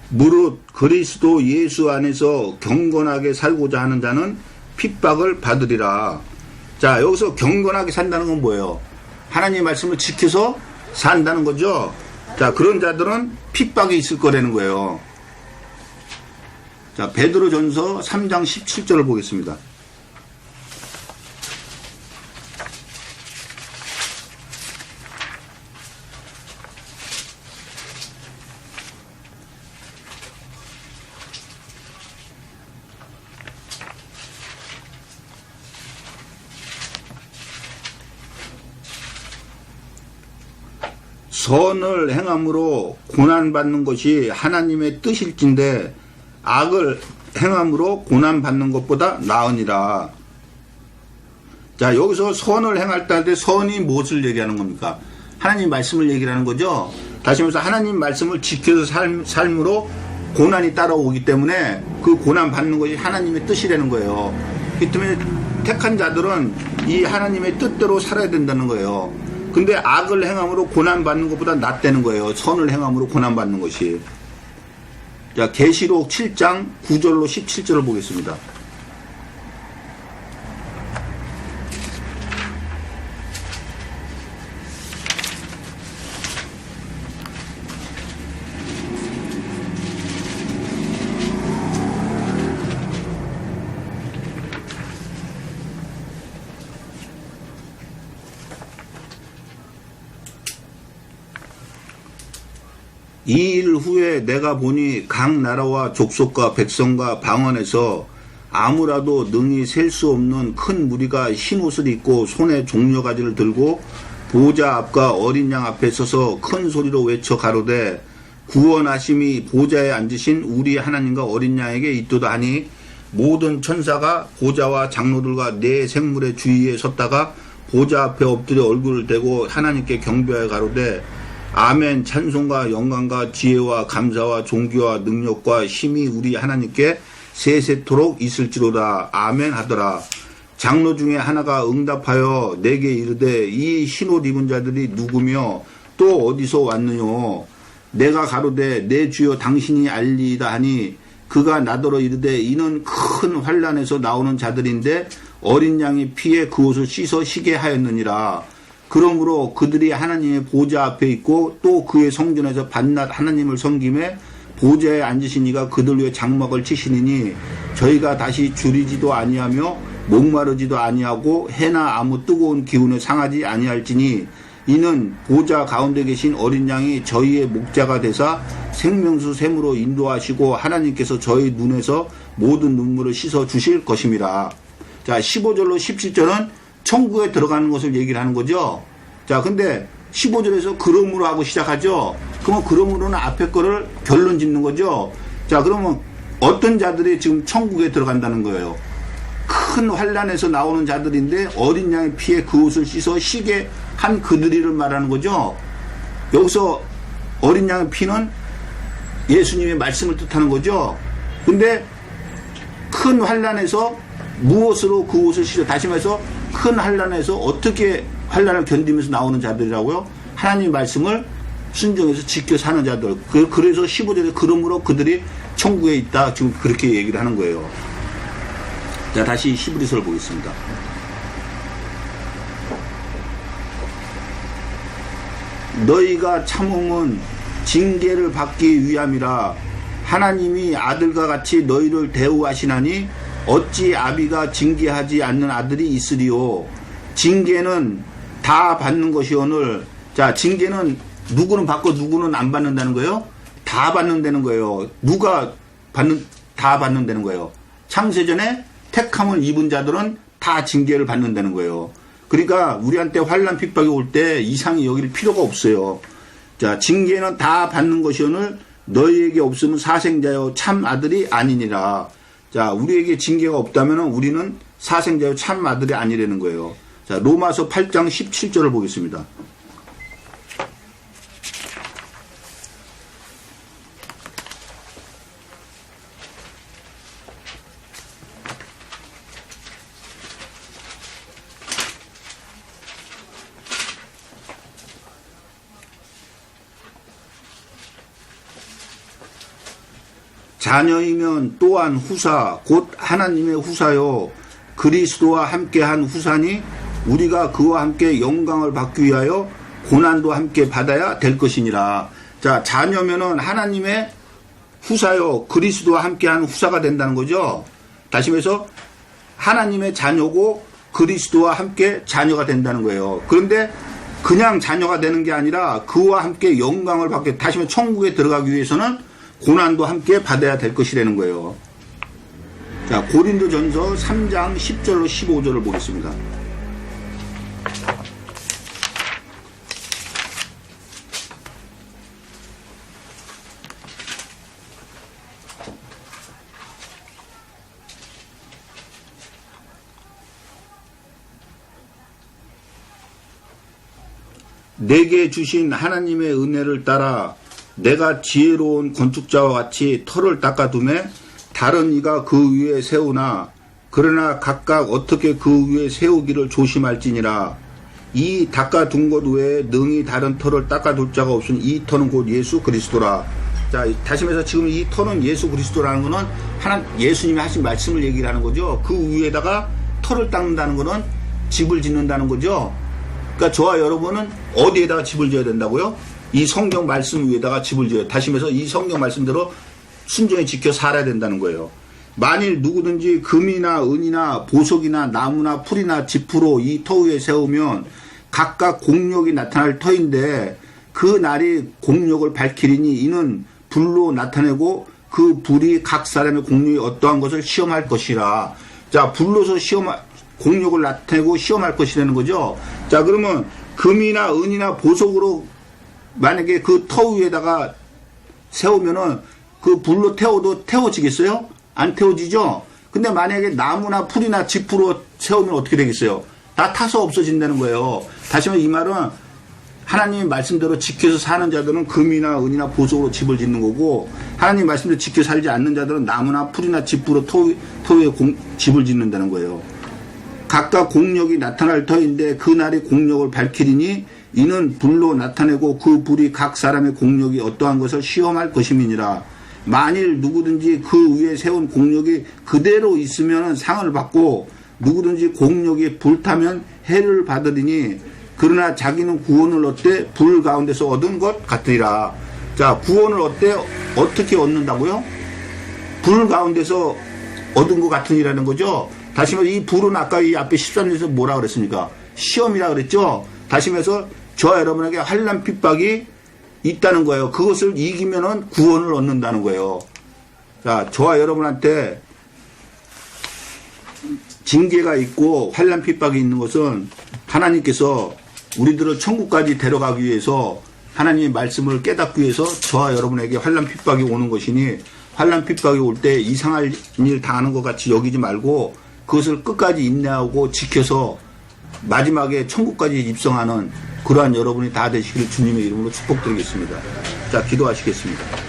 무릇 그리스도 예수 안에서 경건하게 살고자 하는 자는 핍박을 받으리라. 자, 여기서 경건하게 산다는 건 뭐예요? 하나님의 말씀을 지켜서 산다는 거죠. 자, 그런 자들은 핍박이 있을 거라는 거예요. 자, 베드로전서 3장 17절을 보겠습니다. 선을 행함으로 고난받는 것이 하나님의 뜻일진데 악을 행함으로 고난받는 것보다 나으니라. 자, 여기서 선을 행할 때 선이 무엇을 얘기하는 겁니까? 하나님 말씀을 얘기하는 거죠. 다시 말해서 하나님 말씀을 지켜서 삶으로 고난이 따라오기 때문에 그 고난받는 것이 하나님의 뜻이라는 거예요. 그 때문에 택한 자들은 이 하나님의 뜻대로 살아야 된다는 거예요. 근데 악을 행함으로 고난받는 것보다 낫다는 거예요. 선을 행함으로 고난받는 것이. 자, 계시록 7장 9절로 17절을 보겠습니다. 이 일 후에 내가 보니 각 나라와 족속과 백성과 방언에서 아무라도 능히 셀 수 없는 큰 무리가 흰 옷을 입고 손에 종려가지를 들고 보좌 앞과 어린 양 앞에 서서 큰 소리로 외쳐 가로되 구원하심이 보좌에 앉으신 우리 하나님과 어린 양에게 있도다 하니 모든 천사가 보좌와 장로들과 네 생물의 주위에 섰다가 보좌 앞에 엎드려 얼굴을 대고 하나님께 경배하여 가로되 아멘. 찬송과 영광과 지혜와 감사와 존귀와 능력과 힘이 우리 하나님께 세세토록 있을지로다. 아멘 하더라. 장로 중에 하나가 응답하여 내게 이르되 이 흰옷 입은 자들이 누구며 또 어디서 왔느뇨? 내가 가로되 내 주여 당신이 알리이다 하니 그가 나더러 이르되 이는 큰 환난에서 나오는 자들인데 어린 양의 피에 그 옷을 씻어 쉬게 하였느니라. 그러므로 그들이 하나님의 보좌 앞에 있고 또 그의 성전에서 밤낮 하나님을 섬김에 보좌에 앉으신 이가 그들 위에 장막을 치시니니 저희가 다시 줄이지도 아니하며 목마르지도 아니하고 해나 아무 뜨거운 기운에 상하지 아니할지니 이는 보좌 가운데 계신 어린 양이 저희의 목자가 되사 생명수 샘으로 인도하시고 하나님께서 저희 눈에서 모든 눈물을 씻어 주실 것임이라. 자, 15절로 17절은 천국에 들어가는 것을 얘기를 하는 거죠. 자, 근데 15절에서 그러므로 하고 시작하죠. 그러면 그러므로는 앞에 거를 결론 짓는 거죠. 자, 그러면 어떤 자들이 지금 천국에 들어간다는 거예요? 큰 환난에서 나오는 자들인데 어린 양의 피에 그 옷을 씻어 쉬게 한 그들이를 말하는 거죠. 여기서 어린 양의 피는 예수님의 말씀을 뜻하는 거죠. 근데 큰 환난에서 무엇으로 그 옷을 씻어? 다시 말해서 큰 환난에서 어떻게 환난을 견디면서 나오는 자들이라고요? 하나님 말씀을 순종해서 지켜 사는 자들. 그래서 15절에 그러므로 그들이 천국에 있다. 지금 그렇게 얘기를 하는 거예요. 자, 다시 히브리서를 보겠습니다. 너희가 참음은 징계를 받기 위함이라. 하나님이 아들과 같이 너희를 대우하시나니 어찌 아비가 징계하지 않는 아들이 있으리요. 징계는 다 받는 것이오늘. 자, 징계는 누구는 받고 누구는 안 받는다는 거예요? 다 받는다는 거예요. 누가 다 받는다는 거예요. 창세전에 택함을 입은 자들은 다 징계를 받는다는 거예요. 그러니까 우리한테 환난 핍박이 올 때 이상히 여길 필요가 없어요. 자, 징계는 다 받는 것이오늘 너희에게 없으면 사생자여 참 아들이 아니니라. 자, 우리에게 징계가 없다면 우리는 사생자여 참 아들이 아니라는 거예요. 자, 로마서 8장 17절을 보겠습니다. 자녀이면 또한 후사 곧 하나님의 후사요 그리스도와 함께한 후사니 우리가 그와 함께 영광을 받기 위하여 고난도 함께 받아야 될 것이니라. 자, 자녀면은 하나님의 후사요 그리스도와 함께한 후사가 된다는 거죠. 다시 말해서 하나님의 자녀고 그리스도와 함께 자녀가 된다는 거예요. 그런데 그냥 자녀가 되는 게 아니라 그와 함께 영광을 받게, 다시 말해 천국에 들어가기 위해서는 고난도 함께 받아야 될 것이라는 거예요. 자, 고린도전서 3장 10절로 15절을 보겠습니다. 내게 주신 하나님의 은혜를 따라 내가 지혜로운 건축자와 같이 터를 닦아두매 다른 이가 그 위에 세우나 그러나 각각 어떻게 그 위에 세우기를 조심할지니라. 이 닦아둔 것 외에 능히 다른 터를 닦아둘 자가 없으니 이 터는 곧 예수 그리스도라. 자, 다시 말해서 지금 이 터는 예수 그리스도라는 것은 예수님이 하신 말씀을 얘기를 하는 거죠. 그 위에다가 터를 닦는다는 것은 집을 짓는다는 거죠. 그러니까 저와 여러분은 어디에다가 집을 지어야 된다고요? 이 성경 말씀 위에다가 집을 지어야, 다시 말해서 이 성경 말씀대로 순종히 지켜 살아야 된다는 거예요. 만일 누구든지 금이나 은이나 보석이나 나무나 풀이나 지푸로 이 터 위에 세우면 각각 공력이 나타날 터인데 그 날이 공력을 밝히리니 이는 불로 나타내고 그 불이 각 사람의 공력이 어떠한 것을 시험할 것이라. 자, 불로서 공력을 나타내고 시험할 것이라는 거죠. 자, 그러면 금이나 은이나 보석으로 만약에 그 터 위에다가 세우면은 그 불로 태워도 태워지겠어요? 안 태워지죠? 근데 만약에 나무나 풀이나 지푸로 세우면 어떻게 되겠어요? 다 타서 없어진다는 거예요. 다시 말해 이 말은 하나님의 말씀대로 지켜서 사는 자들은 금이나 은이나 보석으로 집을 짓는 거고, 하나님 말씀대로 지켜 살지 않는 자들은 나무나 풀이나 지푸로 터 위에 집을 짓는다는 거예요. 각각 공력이 나타날 터인데 그 날이 공력을 밝히리니 이는 불로 나타내고 그 불이 각 사람의 공력이 어떠한 것을 시험할 것임이니라. 만일 누구든지 그 위에 세운 공력이 그대로 있으면 상을 받고 누구든지 공력이 불타면 해를 받으리니 그러나 자기는 구원을 얻되 불 가운데서 얻은 것 같으리라. 자, 구원을 어떻게 얻는다고요? 불 가운데서 얻은 것 같으니라는 거죠. 다시 말해서 이 불은 아까 이 앞에 13절에서 뭐라 그랬습니까? 시험이라 그랬죠. 다시 말해서 저와 여러분에게 환난 핍박이 있다는 거예요. 그것을 이기면은 구원을 얻는다는 거예요. 자, 저와 여러분한테 징계가 있고 환난 핍박이 있는 것은 하나님께서 우리들을 천국까지 데려가기 위해서 하나님의 말씀을 깨닫기 위해서 저와 여러분에게 환난 핍박이 오는 것이니, 환난 핍박이 올 때 이상할 일 당하는 것 같이 여기지 말고 그것을 끝까지 인내하고 지켜서 마지막에 천국까지 입성하는 그러한 여러분이 다 되시길 주님의 이름으로 축복드리겠습니다. 자, 기도하시겠습니다.